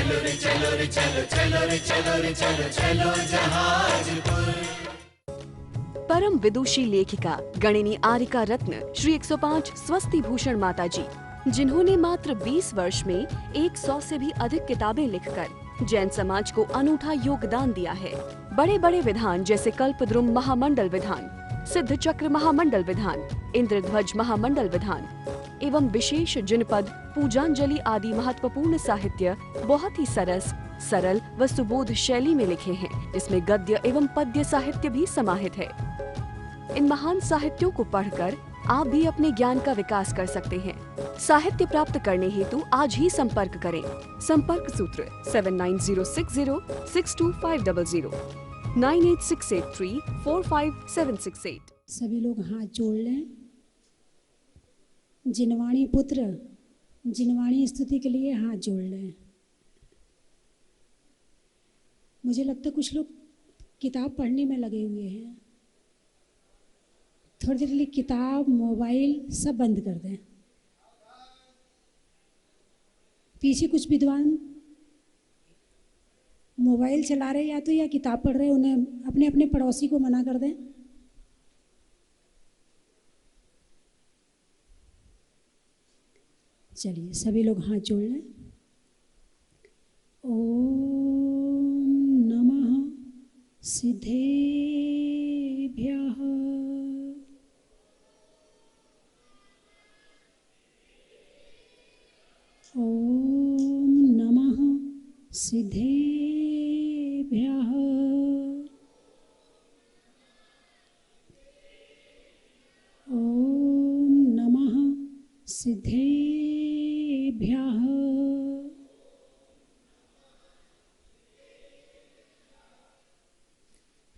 चलो रे चलो रे चलो चलो रे चलो रे चलो चलो जहाजपुर। परम विदुषी लेखिका गणिनी आरिका रत्न श्री 105 स्वस्ति भूषण माता जी, जिन्होंने मात्र 20 वर्ष में 100 से भी अधिक किताबें लिखकर जैन समाज को अनूठा योगदान दिया है। बड़े बड़े विधान जैसे कल्पद्रुम महामंडल विधान, सिद्ध चक्र महामंडल विधान, इंद्रध्वज महामंडल विधान एवं विशेष जिनपद, पूजांजलि आदि महत्वपूर्ण साहित्य बहुत ही सरस, सरल व सुबोध शैली में लिखे हैं, जिसमें गद्य एवं पद्य साहित्य भी समाहित है। इन महान साहित्यों को पढ़कर आप भी अपने ज्ञान का विकास कर सकते हैं। साहित्य प्राप्त करने हेतु आज ही संपर्क करें। संपर्क सूत्र 7906062500, 9868345768। सभी लोग हाथ जोड़ लें। जिनवाणी पुत्र जिनवाणी स्तुति के लिए हाथ जोड़ लें। मुझे लगता है कुछ लोग किताब पढ़ने में लगे हुए हैं। थोड़ी देर के लिए किताब, मोबाइल सब बंद कर दें। पीछे कुछ विद्वान मोबाइल चला रहे या तो या किताब पढ़ रहे, उन्हें अपने अपने पड़ोसी को मना कर दें। चलिए सभी लोग हाथ जोड़ लें। ओम नमः सिद्धेभ्यः। ओम नमः सिद्धेभ्यः। ओम नमः सिद्धेभ्यः।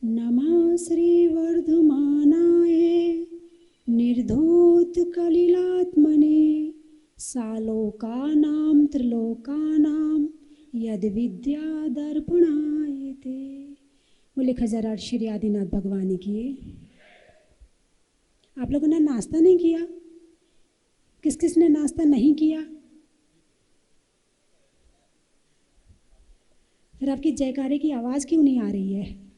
नमः श्रीवर्धमानाय निर्धोतकलिलात्मने सालोकानां त्रिलोकानां यद्विद्या दर्पणायते। बोले खजराट श्री आदिनाथ भगवान की। आप लोगों ने नाश्ता नहीं किया? किस किस ने नाश्ता नहीं किया? फिर आपकी जयकारे की आवाज़ क्यों नहीं आ रही है?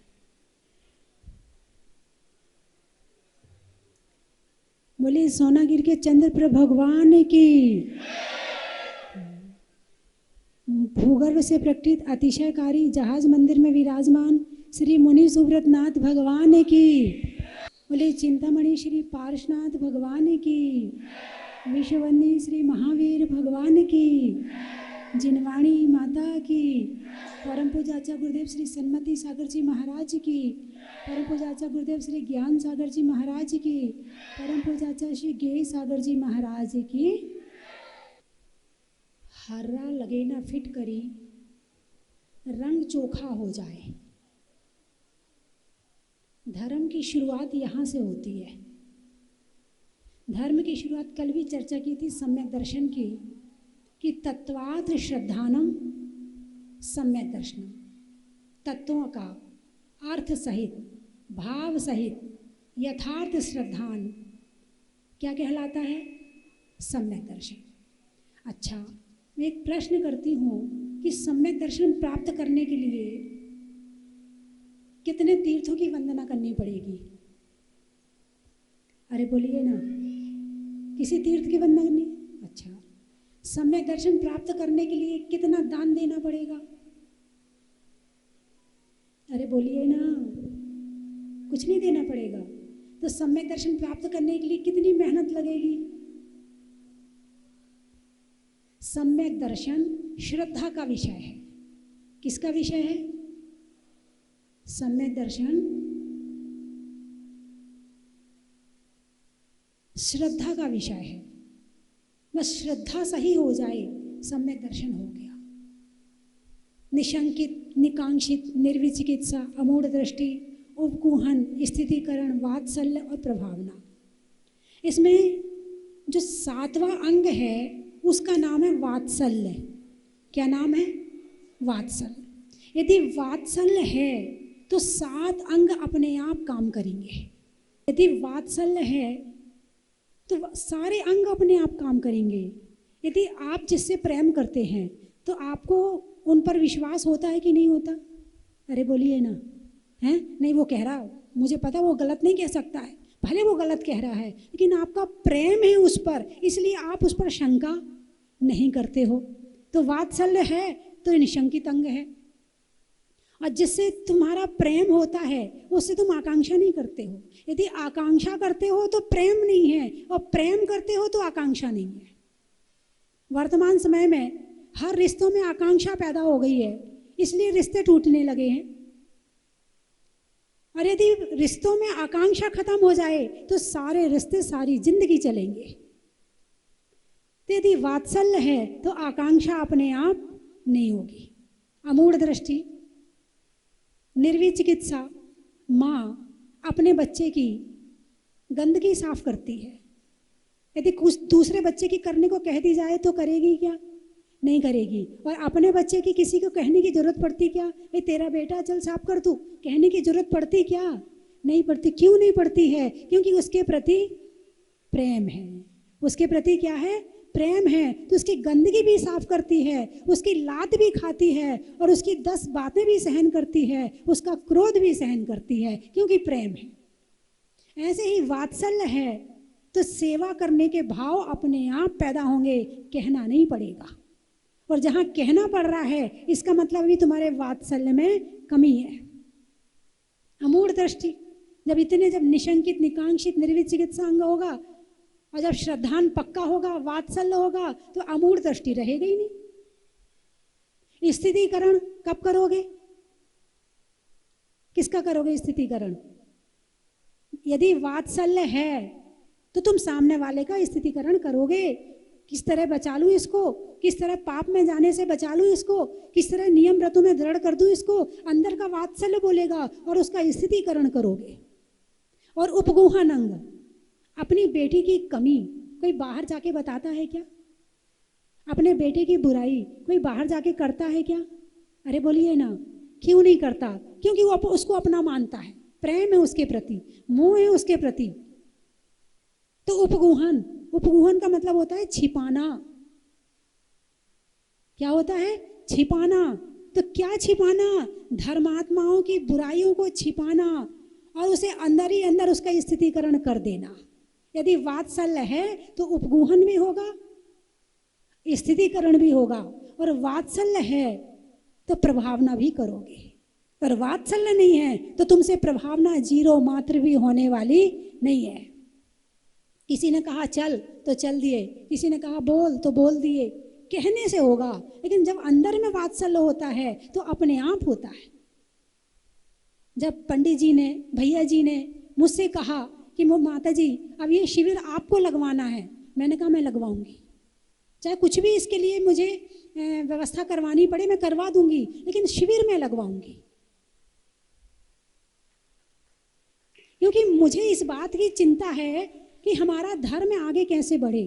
बोले सोनागिर के चंद्रप्रभ भगवान की। भूगर्भ से प्रकटित अतिशयकारी जहाज मंदिर में विराजमान श्री मुनि सुब्रतनाथ भगवान की। बोले चिंतामणि श्री पार्शनाथ भगवान की। विश्ववंदी श्री महावीर भगवान की। जिनवाणी माता की। परम पूज्य गुरुदेव श्री सन्मति सागर जी महाराज की। परम पूज्य गुरुदेव श्री ज्ञान सागर जी महाराज की। परम पूज्य श्री ज्ञेय सागर जी महाराज की। हर्रा लगे ना फिट करी, रंग चोखा हो जाए। धर्म की शुरुआत यहाँ से होती है। धर्म की शुरुआत कल भी चर्चा की थी सम्यक दर्शन की, कि तत्वार्थ श्रद्धानम सम्यक दर्शनम। तत्वों का अर्थ सहित, भाव सहित यथार्थ श्रद्धान क्या कहलाता है? सम्यक दर्शन। अच्छा, मैं एक प्रश्न करती हूँ कि सम्यक दर्शन प्राप्त करने के लिए कितने तीर्थों की वंदना करनी पड़ेगी? अरे बोलिए ना, किसी तीर्थ की वंदना करनी? अच्छा, सम्यक दर्शन प्राप्त करने के लिए कितना दान देना पड़ेगा? अरे बोलिए ना, कुछ नहीं देना पड़ेगा। तो सम्यक दर्शन प्राप्त करने के लिए कितनी मेहनत लगेगी? सम्यक दर्शन श्रद्धा का विषय है। किसका विषय है? सम्यक दर्शन श्रद्धा का विषय है। बस श्रद्धा सही हो जाए, सम्यक दर्शन हो गया। निशंकित, निकांक्षित, निर्विचिकित्सा, अमूढ़ दृष्टि, उपकुहन, स्थितिकरण, वात्सल्य और प्रभावना। इसमें जो 7वां अंग है उसका नाम है वात्सल्य। क्या नाम है? वात्सल्य। यदि वात्सल्य है तो 7 अंग अपने आप काम करेंगे। यदि वात्सल्य है तो सारे अंग अपने आप काम करेंगे। यदि आप जिससे प्रेम करते हैं तो आपको उन पर विश्वास होता है कि नहीं होता? अरे बोलिए ना, है नहीं? वो कह रहा, मुझे पता वो गलत नहीं कह सकता है, भले वो गलत कह रहा है, लेकिन आपका प्रेम है उस पर, इसलिए आप उस पर शंका नहीं करते हो। तो वात्सल्य है तो निशंकित अंग है। और जिससे तुम्हारा प्रेम होता है उससे तुम आकांक्षा नहीं करते हो। यदि आकांक्षा करते हो तो प्रेम नहीं है, और प्रेम करते हो तो आकांक्षा नहीं है। वर्तमान समय में हर रिश्तों में आकांक्षा पैदा हो गई है, इसलिए रिश्ते टूटने लगे हैं। और यदि रिश्तों में आकांक्षा खत्म हो जाए तो सारे रिश्ते सारी जिंदगी चलेंगे। तो यदि वात्सल्य है तो आकांक्षा अपने आप नहीं होगी। अमूढ़ दृष्टि, निर्वीर चिकित्सा, माँ अपने बच्चे की गंदगी साफ करती है। यदि कुछ दूसरे बच्चे की करने को कह दी जाए तो करेगी क्या? नहीं करेगी। और अपने बच्चे की किसी को कहने की जरूरत पड़ती क्या? ये तेरा बेटा चल साफ कर तू, कहने की जरूरत पड़ती क्या? नहीं पड़ती। क्यों नहीं पड़ती है? क्योंकि उसके प्रति प्रेम है। उसके प्रति क्या है? प्रेम है। तो उसकी गंदगी भी साफ करती है, उसकी लात भी खाती है, और उसकी 10 बातें भी सहन करती है, उसका क्रोध भी सहन करती है, क्योंकि प्रेम है। ऐसे ही वात्सल्य है तो सेवा करने के भाव अपने आप पैदा होंगे, कहना नहीं पड़ेगा। और जहाँ कहना पड़ रहा है इसका मतलब भी तुम्हारे वात्सल्य में कमी है। अमूढ़ दृष्टि, जब निशंकित, निकांक्षित, निर्वित चिकित्सा अंग होगा, और जब श्रद्धान पक्का होगा, वात्सल्य होगा, तो अमूढ़ दृष्टि रहेगी ही नहीं। स्थितिकरण कब करोगे? किसका करोगे स्थितिकरण? यदि वात्सल्य है तो तुम सामने वाले का स्थितिकरण करोगे। किस तरह बचा लूं इसको, किस तरह पाप में जाने से बचा लूं इसको, किस तरह नियम व्रतों में दृढ़ कर दूं इसको, अंदर का वात्सल्य बोलेगा और उसका स्थितिकरण करोगे। और उपगुहन अंग, अपनी बेटी की कमी कोई बाहर जाके बताता है क्या? अपने बेटे की बुराई कोई बाहर जाके करता है क्या? अरे बोलिए ना, क्यों नहीं करता? क्योंकि वो उसको अपना मानता है, प्रेम है उसके प्रति, मोह है उसके प्रति। तो उपगुहन, उपगुहन का मतलब होता है छिपाना। क्या होता है? छिपाना। तो क्या छिपाना? धर्मात्माओं की बुराइयों को छिपाना और उसे अंदर ही अंदर उसका स्थितिकरण कर देना। यदि वात्सल्य है तो उपगुहन भी होगा, स्थितिकरण भी होगा, और वात्सल्य है तो प्रभावना भी करोगे। पर वात्सल्य नहीं है तो तुमसे प्रभावना जीरो मात्र भी होने वाली नहीं है। किसी ने कहा चल तो चल दिए, किसी ने कहा बोल तो बोल दिए, कहने से होगा, लेकिन जब अंदर में वात्सल्य होता है तो अपने आप होता है। जब पंडित जी ने, भैया जी ने मुझसे कहा कि माता जी अब ये शिविर आपको लगवाना है, मैंने कहा मैं लगवाऊंगी, चाहे कुछ भी इसके लिए मुझे व्यवस्था करवानी पड़े मैं करवा दूंगी, लेकिन शिविर में लगवाऊंगी। क्योंकि मुझे इस बात की चिंता है कि हमारा धर्म आगे कैसे बढ़े,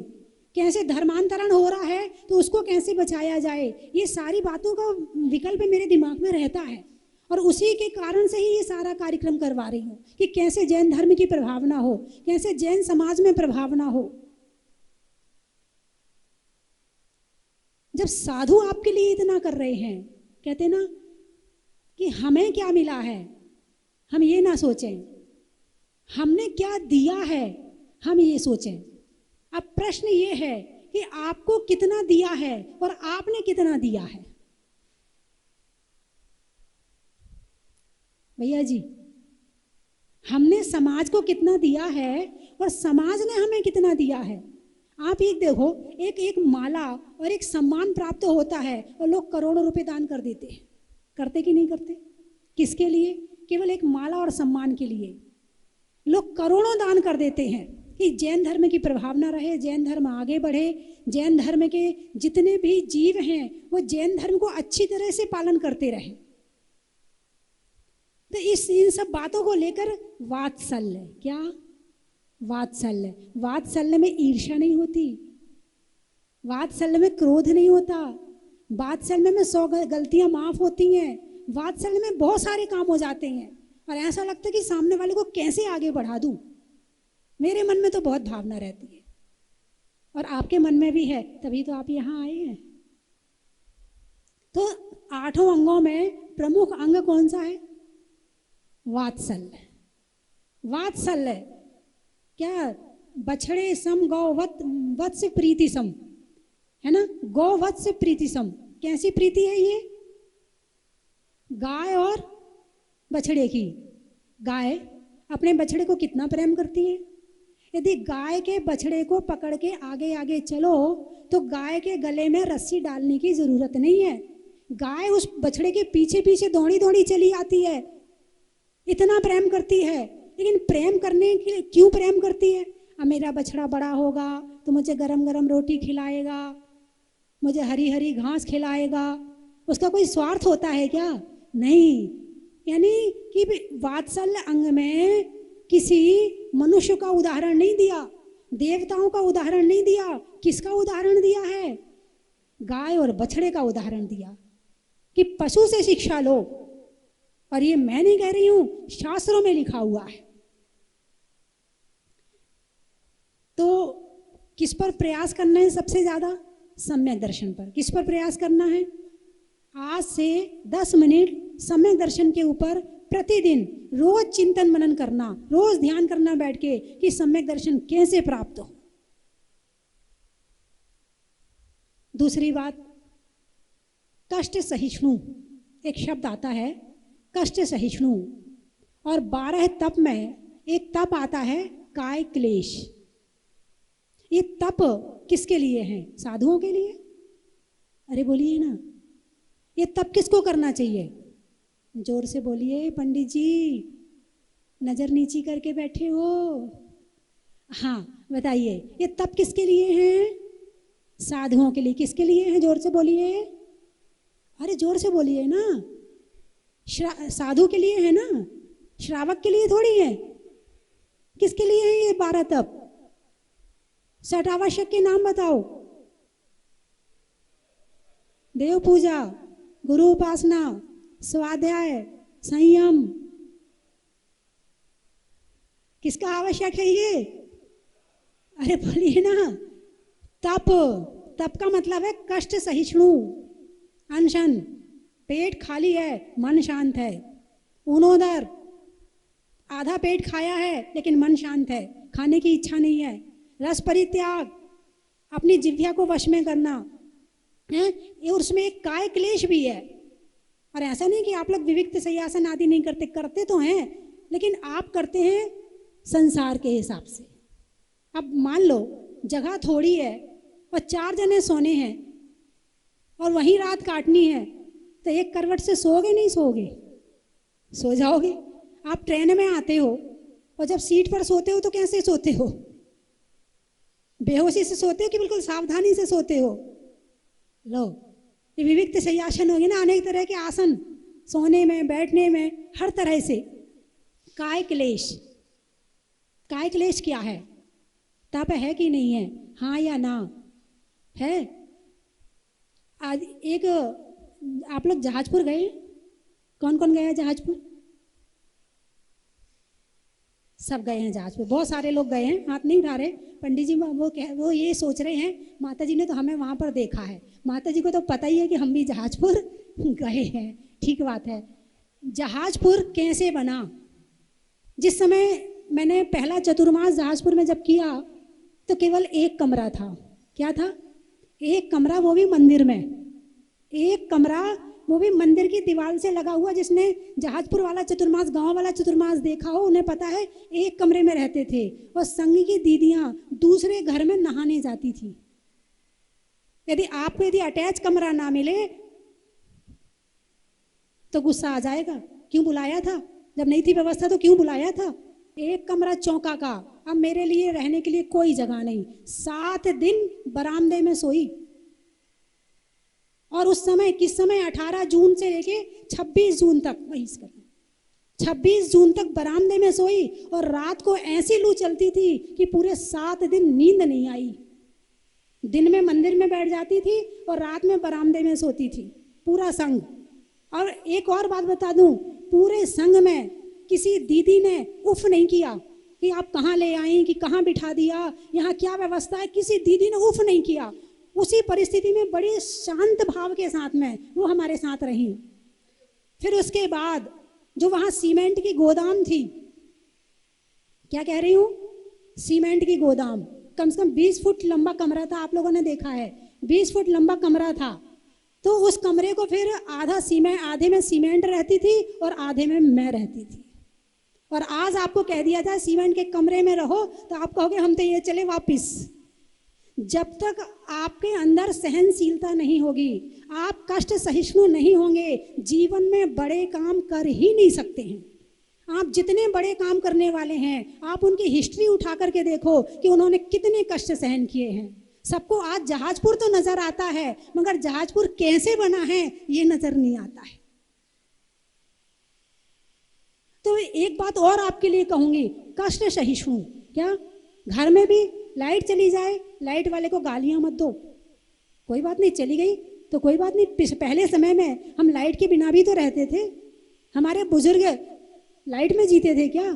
कैसे धर्मांतरण हो रहा है तो उसको कैसे बचाया जाए, ये सारी बातों का विकल्प मेरे दिमाग में रहता है। और उसी के कारण से ही ये सारा कार्यक्रम करवा रही हूँ कि कैसे जैन धर्म की प्रभावना हो, कैसे जैन समाज में प्रभावना हो। जब साधु आपके लिए इतना कर रहे हैं, कहते ना कि हमें क्या मिला है, हम ये ना सोचें, हमने क्या दिया है, हम ये सोचें। अब प्रश्न ये है कि आपको कितना दिया है और आपने कितना दिया है। भैया जी, हमने समाज को कितना दिया है और समाज ने हमें कितना दिया है। आप एक देखो, एक माला और एक सम्मान प्राप्त होता है और लोग करोड़ों रुपए दान कर देते हैं, करते कि नहीं करते? किसके लिए? केवल एक माला और सम्मान के लिए लोग करोड़ों दान कर देते हैं कि जैन धर्म की प्रभावना रहे, जैन धर्म आगे बढ़े, जैन धर्म के जितने भी जीव हैं वो जैन धर्म को अच्छी तरह से पालन करते रहे। तो इन सब बातों को लेकर वात्सल्य, क्या वात्सल्य, वात्सल्य में ईर्ष्या नहीं होती, वात्सल्य में क्रोध नहीं होता, वात्सल्य में 100 गलतियां माफ होती हैं, वात्सल्य में बहुत सारे काम हो जाते हैं और ऐसा लगता है कि सामने वाले को कैसे आगे बढ़ा दूं। मेरे मन में तो बहुत भावना रहती है और आपके मन में भी है, तभी तो आप यहाँ आए हैं। तो 8 अंगों में प्रमुख अंग कौन सा है? वात्सल्य। वात्सल्य क्या? बछड़े सम गौ वत्स प्रीति सम, है ना? गौ वत्स प्रीति सम। कैसी प्रीति है ये? गाय और बछड़े की। गाय अपने बछड़े को कितना प्रेम करती है। यदि गाय के बछड़े को पकड़ के आगे आगे चलो तो गाय के गले में रस्सी डालने की जरूरत नहीं है। गाय उस बछड़े के पीछे पीछे दौड़ी दौड़ी चली आती है, इतना प्रेम करती है। लेकिन प्रेम करने के लिए क्यों प्रेम करती है? अब मेरा बछड़ा बड़ा होगा तो मुझे गरम गरम रोटी खिलाएगा, मुझे हरी हरी घास खिलाएगा। उसका कोई स्वार्थ होता है क्या? नहीं। यानी कि वात्सल्य अंग में किसी मनुष्य का उदाहरण नहीं दिया, देवताओं का उदाहरण नहीं दिया। किसका उदाहरण दिया है? गाय और बछड़े का उदाहरण दिया कि पशु से शिक्षा लो। और ये मैं नहीं कह रही हूं, शास्त्रों में लिखा हुआ है। तो किस पर प्रयास करना है सबसे ज्यादा? सम्यक दर्शन पर। किस पर प्रयास करना है? आज से 10 मिनट सम्यक दर्शन के ऊपर प्रतिदिन रोज चिंतन मनन करना, रोज ध्यान करना बैठ के कि सम्यक दर्शन कैसे प्राप्त हो। दूसरी बात, कष्ट सहिष्णु एक शब्द आता है, कष्ट सहिष्णु। और 12 तप में एक तप आता है काय क्लेश। ये तप किसके लिए है? साधुओं के लिए। अरे बोलिए ना, ये तप किसको करना चाहिए? जोर से बोलिए पंडित जी, नजर नीची करके बैठे हो। हाँ बताइए, ये तप किसके लिए है? साधुओं के लिए। किसके लिए है? जोर से बोलिए। अरे जोर से बोलिए ना। साधु के लिए है ना, श्रावक के लिए थोड़ी है। किसके लिए है ये 12 तप? 6 आवश्यक के नाम बताओ। देव पूजा, गुरु उपासना, स्वाध्याय, संयम। किसका आवश्यक है ये? अरे बोलिए ना। तप, तप का मतलब है कष्ट सहिष्णु, अनशन। पेट खाली है, मन शांत है। ऊनोदर, आधा पेट खाया है लेकिन मन शांत है, खाने की इच्छा नहीं है। रस परित्याग, अपनी जिह्वा को वश में करना है। ये उसमें एक काय क्लेश भी है। और ऐसा नहीं कि आप लोग विविक्त सयासन आदि नहीं करते, करते तो हैं, लेकिन आप करते हैं संसार के हिसाब से। अब मान लो जगह थोड़ी है और 4 जने सोने हैं और वहीं रात काटनी है, तो एक करवट से सोओगे नहीं सोओगे? सो जाओगे। आप ट्रेन में आते हो और जब सीट पर सोते हो तो कैसे सोते हो? बेहोशी से सोते हो कि बिल्कुल सावधानी से सोते हो? लो, ये विविक्त सयासन होगी ना, अनेक तरह के आसन, सोने में, बैठने में, हर तरह से। काय क्लेश, काय क्लेश क्या है? तप है कि नहीं है? हाँ या ना है? आज एक, आप लोग जहाजपुर गए? कौन कौन गया है जहाजपुर? सब गए हैं जहाजपुर। बहुत सारे लोग गए हैं, हाथ नहीं उठा रहे। पंडित जी वो ये सोच रहे हैं माता जी ने तो हमें वहां पर देखा है। माता जी को तो पता ही है कि हम भी जहाजपुर गए हैं। ठीक बात है। जहाजपुर कैसे बना? जिस समय मैंने पहला चतुर्मास जहाजपुर में जब किया तो केवल एक कमरा था। क्या था? एक कमरा, वो भी मंदिर में। एक कमरा, वो भी मंदिर की दीवार से लगा हुआ। जिसने जहाजपुर वाला चतुर्मास, गांव वाला चतुर्मास देखा हो, उन्हें पता है एक कमरे में रहते थे। और संघ की दीदियां दूसरे घर में नहाने जाती थी। यदि आपको अटैच कमरा ना मिले तो गुस्सा आ जाएगा। क्यों बुलाया था? जब नहीं थी व्यवस्था तो क्यों बुलाया था? एक कमरा चौका का। अब मेरे लिए रहने के लिए कोई जगह नहीं। 7 दिन बरामदे में सोई। और उस समय, किस समय? 18 जून से लेके 26 जून तक, वही 26 जून तक बरामदे में सोई। और रात को ऐसी लू चलती थी कि पूरे 7 दिन नींद नहीं आई। दिन में मंदिर में बैठ जाती थी और रात में बरामदे में सोती थी, पूरा संघ। और एक और बात बता दूं, पूरे संघ में किसी दीदी ने उफ नहीं किया कि आप कहाँ ले आई, कि कहाँ बिठा दिया, यहाँ क्या व्यवस्था है। किसी दीदी ने उफ नहीं किया। उसी परिस्थिति में बड़े शांत भाव के साथ में वो हमारे साथ रही। फिर उसके बाद जो वहां सीमेंट की गोदाम थी, क्या कह रही हूं, सीमेंट की गोदाम, कम से कम 20 फुट लंबा कमरा था, आप लोगों ने देखा है 20 फुट लंबा कमरा था। तो उस कमरे को फिर आधे में सीमेंट रहती थी और आधे में मैं रहती थी। और आज आपको कह दिया जाए सीमेंट के कमरे में रहो तो आप कहोगे हम तो ये चले वापिस। जब तक आपके अंदर सहनशीलता नहीं होगी, आप कष्ट सहिष्णु नहीं होंगे, जीवन में बड़े काम कर ही नहीं सकते हैं। आप जितने बड़े काम करने वाले हैं, आप उनकी हिस्ट्री उठा करके देखो कि उन्होंने कितने कष्ट सहन किए हैं। सबको आज जहाजपुर तो नजर आता है, मगर जहाजपुर कैसे बना है ये नजर नहीं आता है। तो एक बात और आपके लिए कहूंगी, कष्ट सहिष्णु। क्या घर में भी लाइट चली जाए, लाइट वाले को गालियां मत दो, कोई बात नहीं, चली गई तो कोई बात नहीं। पहले समय में हम लाइट के बिना भी तो रहते थे। हमारे बुजुर्ग लाइट में जीते थे क्या?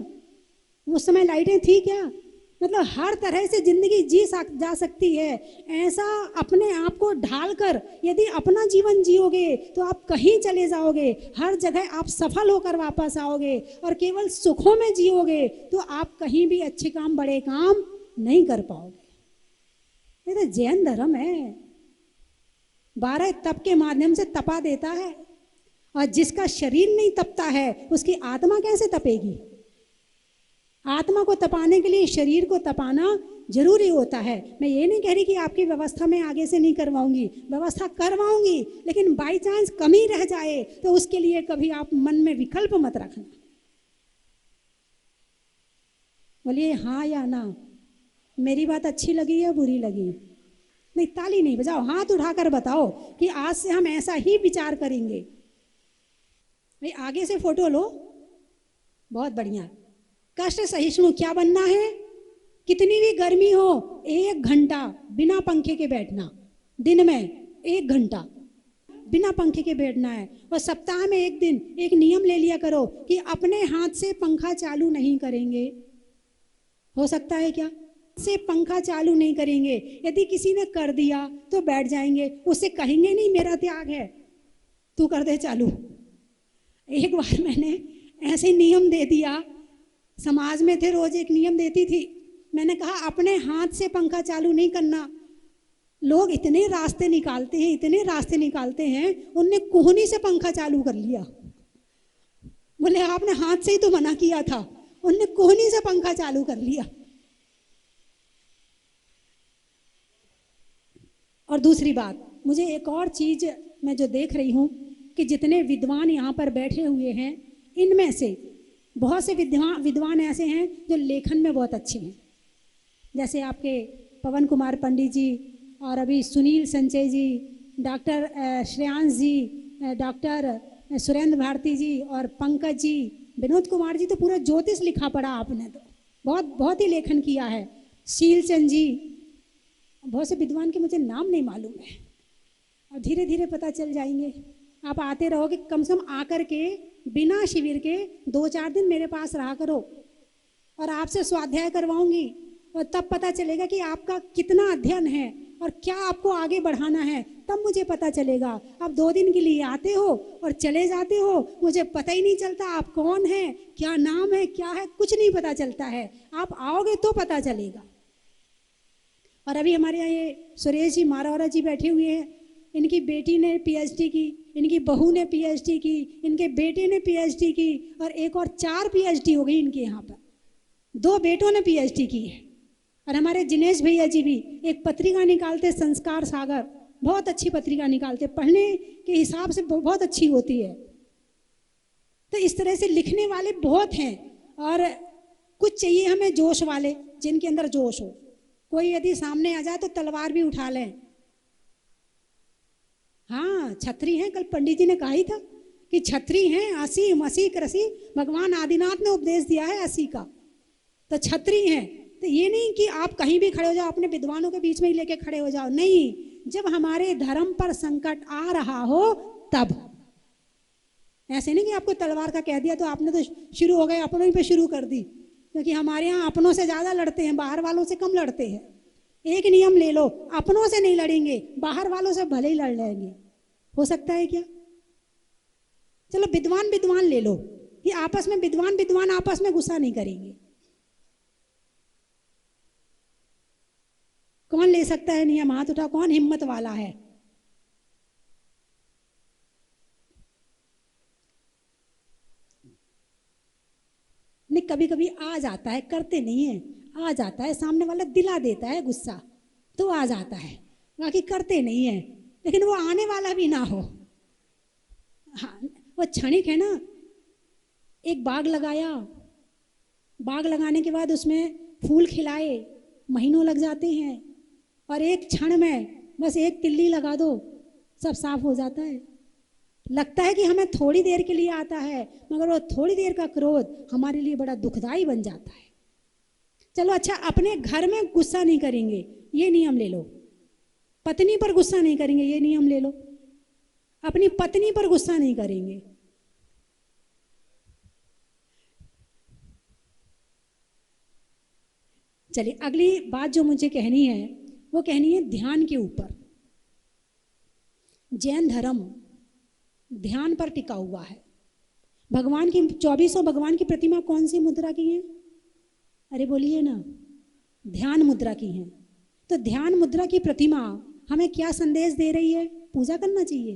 उस समय लाइटें थी क्या? मतलब हर तरह से जिंदगी जा सकती है। ऐसा अपने आप को ढालकर यदि अपना जीवन जियोगे तो आप कहीं चले जाओगे, हर जगह आप सफल होकर वापस आओगे। और केवल सुखों में जियोगे तो आप कहीं भी अच्छे काम, बड़े काम नहीं कर पाओगे। ये तो जैन धर्म है, 12 तप के माध्यम से तपा देता है। और जिसका शरीर नहीं तपता है उसकी आत्मा कैसे तपेगी? आत्मा को तपाने के लिए शरीर को तपाना जरूरी होता है। मैं ये नहीं कह रही कि आपकी व्यवस्था में आगे से नहीं करवाऊंगी, व्यवस्था करवाऊंगी, लेकिन बाई चांस कमी रह जाए तो उसके लिए कभी आप मन में विकल्प मत रखना। बोलिए हाँ या ना, मेरी बात अच्छी लगी या बुरी लगी? नहीं, ताली नहीं बजाओ, हाथ उठाकर बताओ कि आज से हम ऐसा ही विचार करेंगे। भाई आगे से फोटो लो, बहुत बढ़िया। कष्ट सहिष्णु क्या बनना है? कितनी भी गर्मी हो 1 घंटा बिना पंखे के बैठना, दिन में 1 घंटा बिना पंखे के बैठना है। और सप्ताह में 1 दिन एक नियम ले लिया करो कि अपने हाथ से पंखा चालू नहीं करेंगे। हो सकता है क्या? से पंखा चालू नहीं करेंगे। यदि किसी ने कर दिया तो बैठ जाएंगे, उससे कहेंगे नहीं मेरा त्याग है, तू कर दे चालू। एक बार मैंने ऐसे नियम दे दिया, समाज में थे, रोज एक नियम देती थी। मैंने कहा अपने हाथ से पंखा चालू नहीं करना। लोग इतने रास्ते निकालते हैं, इतने रास्ते निकालते हैं, उनने कोहनी से पंखा चालू कर लिया। बोले आपने हाथ से ही तो मना किया था, उनने कोहनी से पंखा चालू कर लिया। और दूसरी बात, मुझे एक और चीज मैं जो देख रही हूं कि जितने विद्वान यहाँ पर बैठे हुए हैं, इनमें से बहुत से विद्वान ऐसे हैं जो लेखन में बहुत अच्छे हैं। जैसे आपके पवन कुमार पंडित जी, और अभी सुनील संचय जी, डॉक्टर श्रेयांश जी, डॉक्टर सुरेंद्र भारती जी और पंकज जी, विनोद कुमार जी, तो पूरा ज्योतिष लिखा पड़ा आपने, तो बहुत ही लेखन किया है। शीलचंद जी, बहुत से विद्वान के मुझे नाम नहीं मालूम है, और धीरे धीरे पता चल जाएंगे। आप आते रहोगे, कम से कम आकर के बिना शिविर के 2-4 दिन मेरे पास रहा करो, और आपसे स्वाध्याय करवाऊंगी, और तब पता चलेगा कि आपका कितना अध्ययन है और क्या आपको आगे बढ़ाना है, तब मुझे पता चलेगा। आप 2 दिन के लिए आते हो और चले जाते हो, मुझे पता ही नहीं चलता आप कौन हैं, क्या नाम है, क्या है, कुछ नहीं पता चलता है। आप आओगे तो पता चलेगा। और अभी हमारे यहाँ ये सुरेश जी मारवाड़ा जी बैठे हुए हैं, इनकी बेटी ने पीएचडी की, इनकी बहू ने पीएचडी की, इनके बेटे ने पीएचडी की, और एक और 4 पीएचडी हो गई इनके यहाँ पर। 2 बेटों ने पीएचडी की है। और हमारे जिनेश भैया जी भी एक पत्रिका निकालते, संस्कार सागर, बहुत अच्छी पत्रिका निकालते, पढ़ने के हिसाब से बहुत अच्छी होती है। तो इस तरह से लिखने वाले बहुत हैं। और कुछ चाहिए हमें जोश वाले, जिनके अंदर जोश हो। कोई यदि सामने आ जाए तो तलवार भी उठा लें। हाँ, छत्री हैं, कल पंडित जी ने कहा ही था कि छत्री हैं, असी मसी कृषि, भगवान आदिनाथ ने उपदेश दिया है असी का, तो छत्री हैं। तो ये नहीं कि आप कहीं भी खड़े हो जाओ, अपने विद्वानों के बीच में ही लेके खड़े हो जाओ, नहीं, जब हमारे धर्म पर संकट आ रहा हो तब। ऐसे नहीं कि आपको तलवार का कह दिया तो आपने तो शुरू हो गए, अपनों ही पे शुरू कर दी, क्योंकि हमारे यहाँ अपनों से ज्यादा लड़ते हैं, बाहर वालों से कम लड़ते हैं। एक नियम ले लो, अपनों से नहीं लड़ेंगे, बाहर वालों से भले ही लड़ लेंगे। हो सकता है क्या? चलो विद्वान विद्वान ले लो, कि आपस में विद्वान विद्वान आपस में गुस्सा नहीं करेंगे। कौन ले सकता है नियम? हाथ उठा, कौन हिम्मत वाला है? नहीं, कभी कभी आ जाता है, करते नहीं है, आ जाता है, सामने वाला दिला देता है गुस्सा तो आ जाता है, बाकी करते नहीं है। लेकिन वो आने वाला भी ना हो। हाँ, वो क्षणिक है ना। एक बाग लगाया, बाग लगाने के बाद उसमें फूल खिलाए, महीनों लग जाते हैं, और एक क्षण में बस एक तिल्ली लगा दो, सब साफ हो जाता है। लगता है कि हमें थोड़ी देर के लिए आता है, मगर वो थोड़ी देर का क्रोध हमारे लिए बड़ा दुखदाई बन जाता है। चलो अच्छा, अपने घर में गुस्सा नहीं करेंगे, ये नियम ले लो। पत्नी पर गुस्सा नहीं करेंगे, ये नियम ले लो। अपनी पत्नी पर गुस्सा नहीं करेंगे। चलिए, अगली बात जो मुझे कहनी है वो कहनी है ध्यान के ऊपर। जैन धर्म ध्यान पर टिका हुआ है। भगवान की 24 भगवान की प्रतिमा कौन सी मुद्रा की है? अरे बोलिए ना, ध्यान मुद्रा की है। तो ध्यान मुद्रा की प्रतिमा हमें क्या संदेश दे रही है? पूजा करना चाहिए,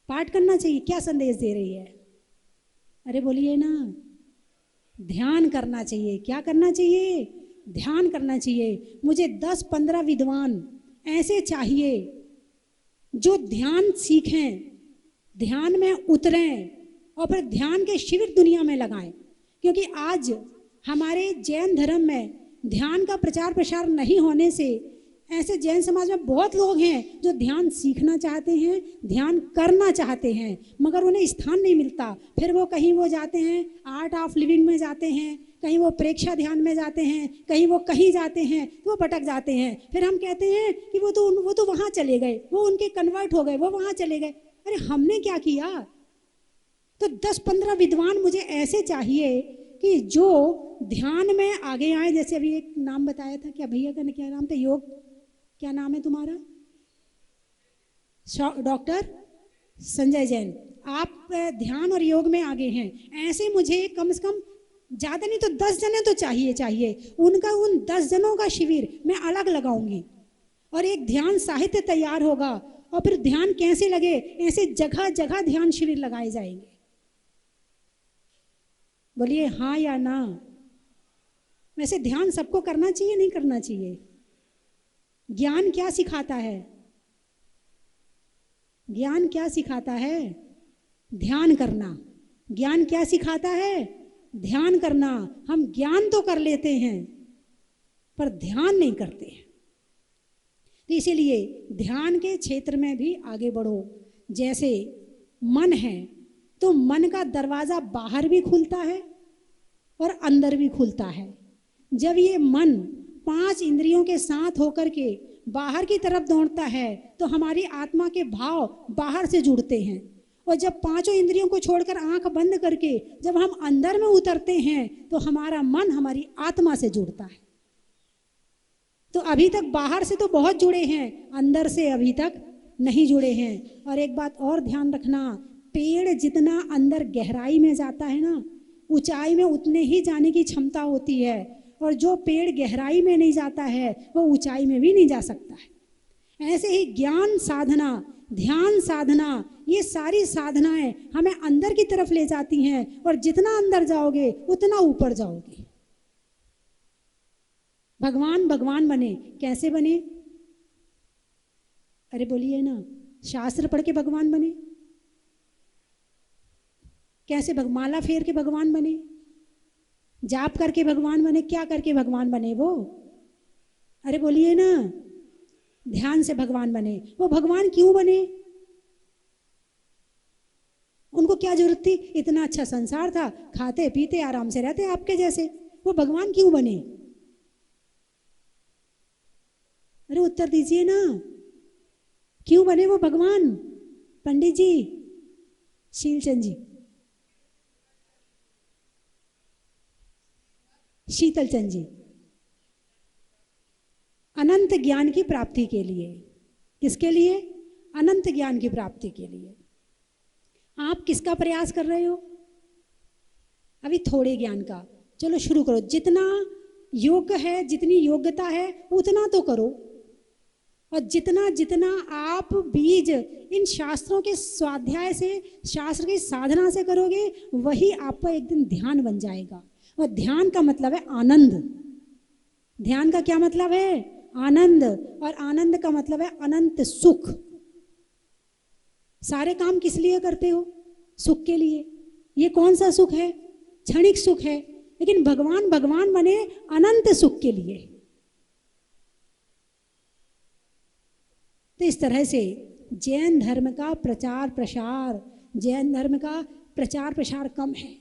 पाठ करना चाहिए, क्या संदेश दे रही है? अरे बोलिए ना, ध्यान करना चाहिए। क्या करना चाहिए? ध्यान करना चाहिए। मुझे 10-15 विद्वान ऐसे चाहिए जो ध्यान सीखें, ध्यान में उतरें और फिर ध्यान के शिविर दुनिया में लगाएं। क्योंकि आज हमारे जैन धर्म में ध्यान का प्रचार प्रसार नहीं होने से ऐसे जैन समाज में बहुत लोग हैं जो ध्यान सीखना चाहते हैं, ध्यान करना चाहते हैं, मगर उन्हें स्थान नहीं मिलता। फिर वो कहीं वो जाते हैं आर्ट ऑफ लिविंग में जाते हैं, कहीं वो प्रेक्षा ध्यान में जाते हैं, कहीं वो कहीं जाते हैं, तो वो भटक जाते हैं। फिर हम कहते हैं कि वो तो वहाँ चले गए, वो उनके कन्वर्ट हो गए, वो वहाँ चले गए। अरे हमने क्या किया? तो 10-15 विद्वान मुझे ऐसे चाहिए कि जो ध्यान में आगे आए। जैसे अभी एक नाम बताया था, क्या भैया का क्या नाम था? योग, क्या नाम है तुम्हारा? डॉक्टर संजय जैन। आप ध्यान और योग में आगे हैं। ऐसे मुझे कम से कम ज़्यादा नहीं तो 10 जने तो चाहिए। उनका उन 10 जनों का शिविर मैं अलग लगाऊंगी और एक ध्यान साहित्य तैयार होगा। और फिर ध्यान कैसे लगे, ऐसे जगह जगह ध्यान शिविर लगाए जाएंगे। बोलिए हाँ या ना। वैसे ध्यान सबको करना चाहिए, नहीं करना चाहिए? ज्ञान क्या सिखाता है? ज्ञान क्या सिखाता है? ध्यान करना। ज्ञान क्या सिखाता है? ध्यान करना। हम ज्ञान तो कर लेते हैं पर ध्यान नहीं करते हैं। तो इसीलिए ध्यान के क्षेत्र में भी आगे बढ़ो। जैसे मन है तो मन का दरवाजा बाहर भी खुलता है और अंदर भी खुलता है। जब ये मन 5 इंद्रियों के साथ होकर के बाहर की तरफ दौड़ता है तो हमारी आत्मा के भाव बाहर से जुड़ते हैं। और जब 5 इंद्रियों को छोड़कर आंख बंद करके जब हम अंदर में उतरते हैं तो हमारा मन हमारी आत्मा से जुड़ता है। तो अभी तक बाहर से तो बहुत जुड़े हैं, अंदर से अभी तक नहीं जुड़े हैं। और एक बात और ध्यान रखना, पेड़ जितना अंदर गहराई में जाता है ना, ऊंचाई में उतने ही जाने की क्षमता होती है। और जो पेड़ गहराई में नहीं जाता है वो ऊंचाई में भी नहीं जा सकता है। ऐसे ही ज्ञान साधना, ध्यान साधना, ये सारी साधनाएं हमें अंदर की तरफ ले जाती हैं। और जितना अंदर जाओगे उतना ऊपर जाओगे। भगवान भगवान बने, कैसे बने? अरे बोलिए ना, शास्त्र पढ़ के भगवान बने? कैसे? माला फेर के भगवान बने, जाप करके भगवान बने, क्या करके भगवान बने वो? अरे बोलिए ना, ध्यान से भगवान बने। वो भगवान क्यों बने? उनको क्या जरूरत थी? इतना अच्छा संसार था, खाते पीते आराम से रहते आपके जैसे। वो भगवान क्यों बने? अरे उत्तर दीजिए ना, क्यों बने वो भगवान? पंडित जी, शीलचंद जी, शीतलचंद जी। अनंत ज्ञान की प्राप्ति के लिए। किसके लिए? अनंत ज्ञान की प्राप्ति के लिए। आप किसका प्रयास कर रहे हो? अभी थोड़े ज्ञान का। चलो शुरू करो, जितना योग्य है, जितनी योग्यता है उतना तो करो। और जितना जितना आप बीज इन शास्त्रों के स्वाध्याय से, शास्त्र की साधना से करोगे, वही आपका एक दिन ध्यान बन जाएगा। और ध्यान का मतलब है आनंद। ध्यान का क्या मतलब है? आनंद। और आनंद का मतलब है अनंत सुख। सारे काम किस लिए करते हो? सुख के लिए। ये कौन सा सुख है? क्षणिक सुख है। लेकिन भगवान भगवान बने अनंत सुख के लिए। तो इस तरह से जैन धर्म का प्रचार प्रसार, जैन धर्म का प्रचार प्रसार कम है।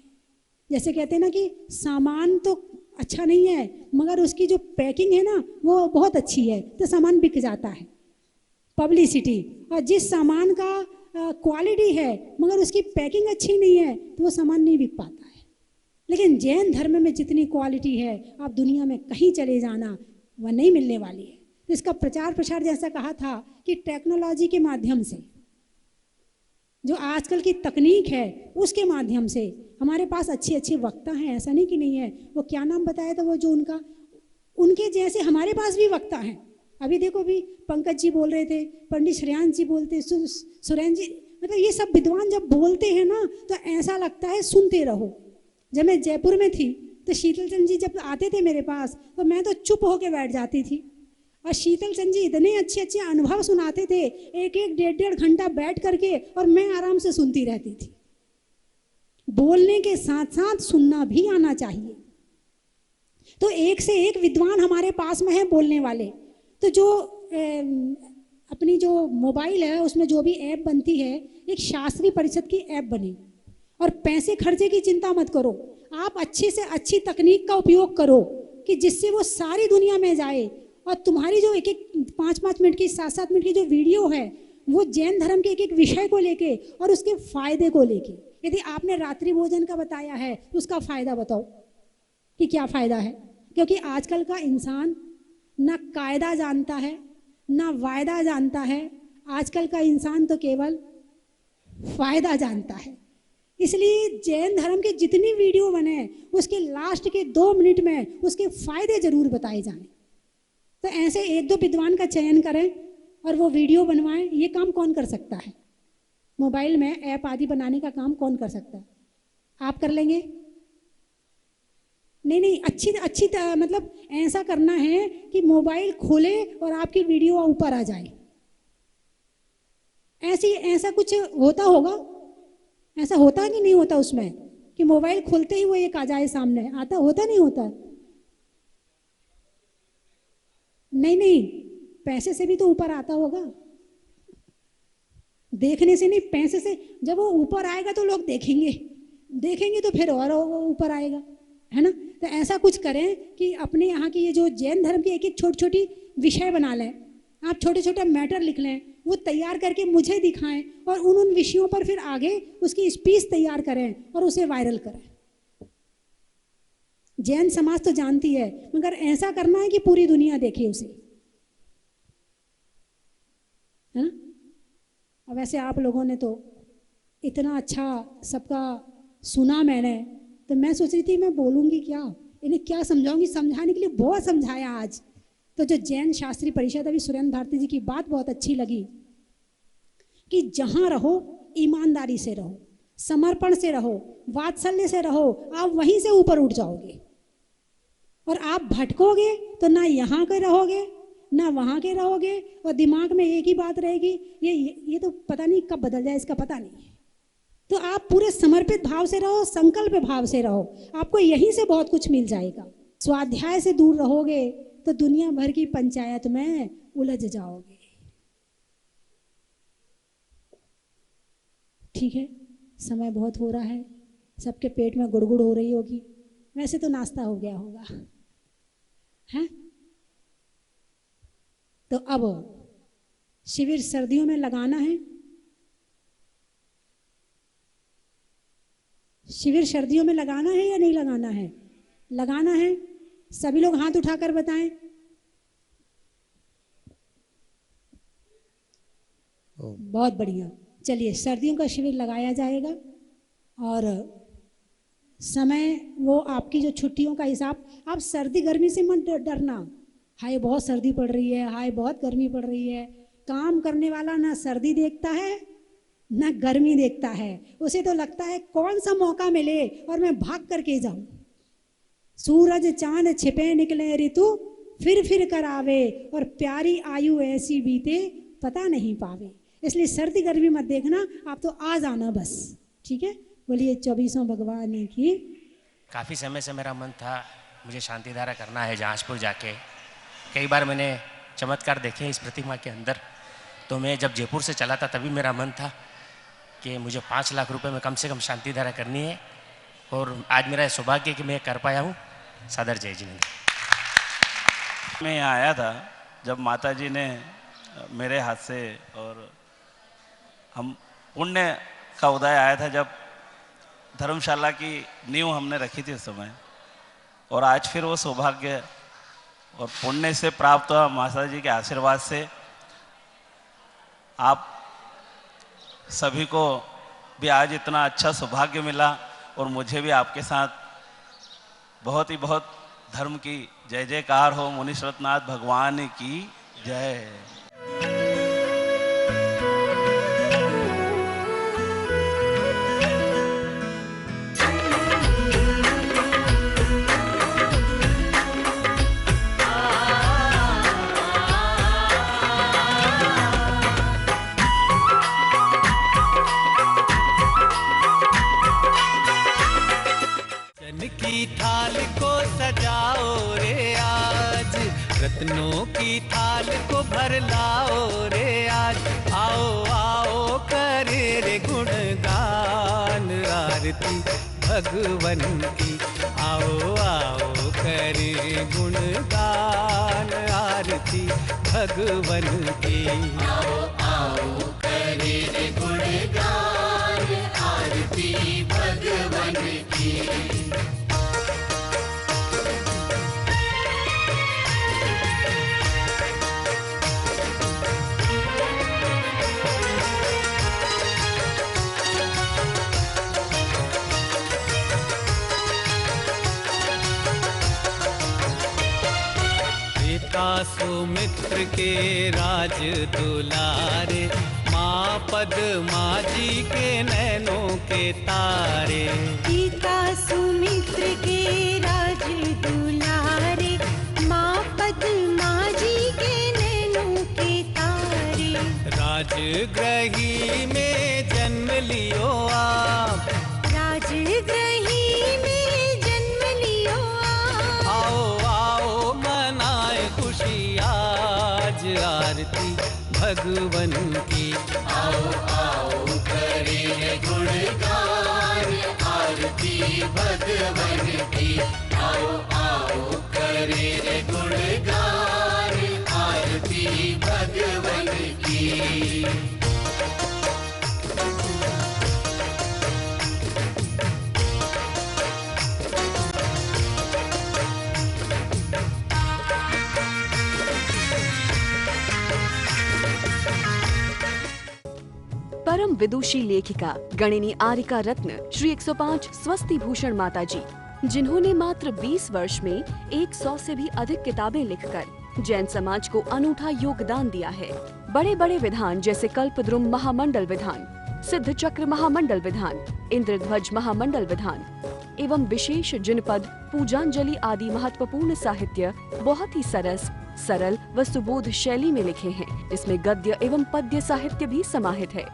जैसे कहते हैं ना कि सामान तो अच्छा नहीं है मगर उसकी जो पैकिंग है ना वो बहुत अच्छी है, तो सामान बिक जाता है। पब्लिसिटी। और जिस सामान का क्वालिटी है मगर उसकी पैकिंग अच्छी नहीं है तो वो सामान नहीं बिक पाता है। लेकिन जैन धर्म में जितनी क्वालिटी है, आप दुनिया में कहीं चले जाना वह नहीं मिलने वाली है। तो इसका प्रचार प्रसार जैसा कहा था कि टेक्नोलॉजी के माध्यम से, जो आजकल की तकनीक है उसके माध्यम से हमारे पास अच्छे अच्छे वक्ता हैं, ऐसा नहीं कि नहीं है। वो क्या नाम बताया था वो जो उनका, उनके जैसे हमारे पास भी वक्ता हैं। अभी देखो भी पंकज जी बोल रहे थे, पंडित श्रेयांश जी बोलते, सुरेंद्र जी, मतलब ये सब विद्वान जब बोलते हैं ना तो ऐसा लगता है सुनते रहो। जब मैं जयपुर में थी तो शीतल चंद जी जब आते थे मेरे पास तो मैं तो चुप होके बैठ जाती थी। और शीतल चंद जी इतने अच्छे अच्छे अनुभव सुनाते थे, एक एक डेढ़ डेढ़ घंटा बैठ करके, और मैं आराम से सुनती रहती थी। बोलने के साथ साथ सुनना भी आना चाहिए। तो एक से एक विद्वान हमारे पास में है बोलने वाले। तो जो अपनी जो मोबाइल है उसमें जो भी ऐप बनती है, एक शास्त्रीय परिषद की ऐप बनी। और पैसे खर्चे की चिंता मत करो, आप अच्छे से अच्छी तकनीक का उपयोग करो कि जिससे वो सारी दुनिया में जाए। और तुम्हारी जो एक एक 5-5 मिनट की, 7-7 मिनट की जो वीडियो है वो जैन धर्म के एक एक विषय को लेके और उसके फायदे को लेके। यदि आपने रात्रि भोजन का बताया है तो उसका फायदा बताओ कि क्या फायदा है। क्योंकि आजकल का इंसान ना कायदा जानता है ना वायदा जानता है, आजकल का इंसान तो केवल फायदा जानता है। इसलिए जैन धर्म के जितनी वीडियो बने उसके लास्ट के 2 मिनट में उसके फायदे जरूर बताए जाएं। तो ऐसे 1-2 विद्वान का चयन करें और वो वीडियो बनवाएं। ये काम कौन कर सकता है? मोबाइल में ऐप आदि बनाने का काम कौन कर सकता है? आप कर लेंगे? नहीं, अच्छी मतलब ऐसा करना है कि मोबाइल खोले और आपकी वीडियो ऊपर आ जाए। ऐसा कुछ होता होगा, ऐसा होता है कि नहीं होता उसमें कि मोबाइल खोलते ही वो एक आ जाए सामने, आता होता नहीं होता? नहीं, पैसे से भी तो ऊपर आता होगा। देखने से नहीं, पैसे से। जब वो ऊपर आएगा तो लोग देखेंगे तो फिर और ऊपर आएगा, है ना। तो ऐसा कुछ करें कि अपने यहाँ की ये जो जैन धर्म की एक एक छोटी छोटी विषय बना लें। आप छोटे छोटे मैटर लिख लें, वो तैयार करके मुझे दिखाएं और उन विषयों पर फिर आगे उसकी स्पीच तैयार करें और उसे वायरल करें। जैन समाज तो जानती है, मगर ऐसा करना है कि पूरी दुनिया देखे उसे, है ना। अब वैसे आप लोगों ने तो इतना अच्छा सबका सुना मैंने, तो मैं सोच रही थी मैं बोलूँगी क्या, इन्हें क्या समझाऊंगी। समझाने के लिए बहुत समझाया आज। तो जो जैन शास्त्रीय परिषद, अभी सुरेंद्र भारती जी की बात बहुत अच्छी लगी कि जहाँ रहो ईमानदारी से रहो, समर्पण से रहो, वात्सल्य से रहो, आप वहीं से ऊपर उठ जाओगे। और आप भटकोगे तो ना यहाँ के रहोगे ना वहाँ के रहोगे, और दिमाग में एक ही बात रहेगी, ये तो पता नहीं कब बदल जाए, इसका पता नहीं है। तो आप पूरे समर्पित भाव से रहो, संकल्प भाव से रहो, आपको यहीं से बहुत कुछ मिल जाएगा। स्वाध्याय से दूर रहोगे तो दुनिया भर की पंचायत में उलझ जाओगे। ठीक है, समय बहुत हो रहा है, सबके पेट में गुड़गुड़ हो रही होगी। वैसे तो नाश्ता हो गया होगा, है। तो अब शिविर सर्दियों में लगाना है। शिविर सर्दियों में लगाना है या नहीं लगाना है? लगाना है। सभी लोग हाथ उठाकर बताएं। बहुत बढ़िया। चलिए, सर्दियों का शिविर लगाया जाएगा और समय वो आपकी जो छुट्टियों का हिसाब, आप सर्दी गर्मी से मत डरना। हाय बहुत सर्दी पड़ रही है, हाय बहुत गर्मी पड़ रही है। काम करने वाला ना सर्दी देखता है ना गर्मी देखता है, उसे तो लगता है कौन सा मौका मिले और मैं भाग करके जाऊं। सूरज चांद छिपे निकले ऋतु फिर कर आवे, और प्यारी आयु ऐसी बीते पता नहीं पावे। इसलिए सर्दी गर्मी मत देखना, आप तो आ जाना बस, ठीक है। बोलिए 24 भगवान की। काफ़ी समय से मेरा मन था मुझे शांति धारा करना है जहाजपुर जाके। कई बार मैंने चमत्कार देखे इस प्रतिमा के अंदर। तो मैं जब जयपुर से चला था तभी मेरा मन था कि मुझे 5 लाख रुपए में कम से कम शांति धारा करनी है, और आज मेरा सौभाग्य कि मैं कर पाया हूँ। सादर जय जिनेंद्र। मैं यहाँ आया था जब माता जी ने मेरे हाथ से, और हम पुण्य का उदय आया था जब धर्मशाला की नींव हमने रखी थी उस समय, और आज फिर वो सौभाग्य और पुण्य से प्राप्त हुआ माता जी के आशीर्वाद से। आप सभी को भी आज इतना अच्छा सौभाग्य मिला, और मुझे भी आपके साथ बहुत धर्म की जय जयकार हो। मुनीश्वरनाथ भगवान की जय। की थाल को सजाओ रे आज, रत्नों की थाल को भर लाओ रे आज। आओ आओ करे रे गुणगान आरती भगवन की। आओ आओ करे गुणगान आरती भगवन की। आओ आओ करे रे गुणगान आरती भगवन की। सुमित्र के राज दुलारे, माँ पद्मा जी के नैनों के तारे। पिता सुमित्र के राज दुलारे, माँ पद्मा जी के नैनों के तारे। राजगृही में जन्म लियो आप, राजगृही में जन्म लियो आप। आओ आओ मनाए खुशी आज आरती भगवन की। आओ आओ करे गुणगान आरती भगवन की। आओ आओ करे गुणगान आरती भगवन की। परम विदुषी लेखिका गणिनी आरिका रत्न श्री 105 स्वस्ति भूषण माता जी, जिन्होंने मात्र 20 वर्ष में 100 से भी अधिक किताबें लिखकर जैन समाज को अनूठा योगदान दिया है। बड़े बड़े विधान जैसे कल्पद्रुम महामंडल विधान, सिद्ध चक्र महामंडल विधान, इंद्रध्वज महामंडल विधान एवं विशेष जिनपद, पूजांजलि आदि महत्वपूर्ण साहित्य बहुत ही सरल व सुबोध शैली में लिखे हैं, जिसमें गद्य एवं पद्य साहित्य भी समाहित है।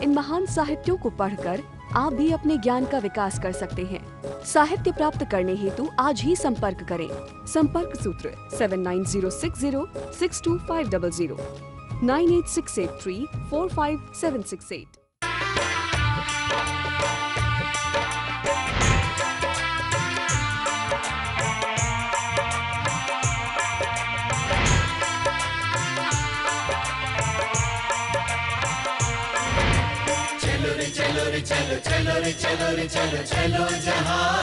इन महान साहित्यों को पढ़कर आप भी अपने ज्ञान का विकास कर सकते हैं। साहित्य प्राप्त करने हेतु आज ही संपर्क करें। संपर्क सूत्र 7906062500 9868345768। चलो रे चलो चलो चलो रे चलो चलो जहाज।